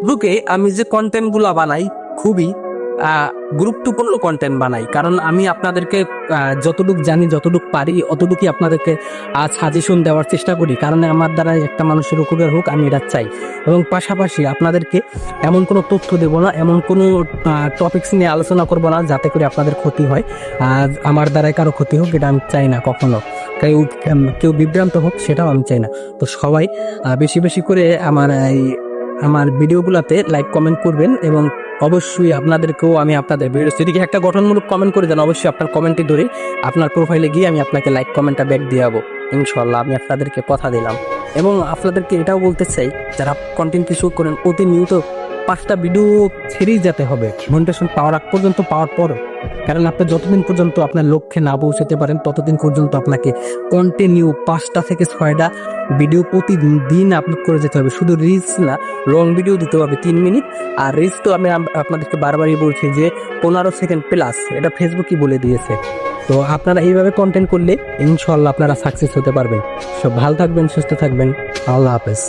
ফেসবুকে আমি যে কন্টেন্টগুলো বানাই খুবই গুরুত্বপূর্ণ কন্টেন্ট বানাই, কারণ আমি আপনাদেরকে যতটুকু জানি, যতটুকু পারি অতটুকুই আপনাদেরকে সাজেশন দেওয়ার চেষ্টা করি, কারণ আমার দ্বারা একটা মানুষের উপকার হোক আমি এটা চাই। এবং পাশাপাশি আপনাদেরকে এমন কোনো তথ্য দেব না, এমন কোনো টপিকস নিয়ে আলোচনা করব না যাতে করে আপনাদের ক্ষতি হয়, আর আমার দ্বারাই কারো ক্ষতি হোক এটা আমি চাই না কখনো। কেউ কেউ বিভ্রান্ত হোক সেটাও আমি চাই না। তো সবাই বেশি বেশি করে আমার ভিডিওগুলোতে লাইক কমেন্ট করবেন, এবং অবশ্যই আপনাদেরকেও আমি আপনাদের ভিডিও যদি একটা গঠনমূলক কমেন্ট করে দেন, অবশ্যই আপনার কমেন্টটি ধরে আপনার প্রোফাইলে গিয়ে আমি আপনাকে লাইক কমেন্টটা ব্যাক দিয়ে যাবো ইনশাল্লাহ, আমি আপনাদেরকে কথা দিলাম। এবং আপনাদেরকে এটাও বলতে চাই, যারা কন্টেন্ট কিছু করেন প্রতিনিয়ত 5টা ভিডিও ছেড়েই যেতে হবে মনিটাইজেশন পাওয়ার আগ পর্যন্ত, পাওয়ার পর। কারণ আপনি যতদিন পর্যন্ত আপনার লক্ষ্যে না পৌঁছাতে পারেন ততদিন পর্যন্ত আপনাকে কন্টিনিউ 5টা থেকে 6টা ভিডিও প্রতিদিন আপলোড করে যেতে হবে। শুধু রিলস না, লং ভিডিও দিতে হবে 3 মিনিট। আর রিলস তো আমি আপনাদেরকে বারবারই বলছি যে 15 সেকেন্ড প্লাস, এটা ফেসবুকই বলে দিয়েছে। তো আপনারা এইভাবে কন্টেন্ট করলে ইনশাল্লাহ আপনারা সাকসেস হতে পারবেন। সব ভালো থাকবেন, সুস্থ থাকবেন। আল্লাহ হাফেজ।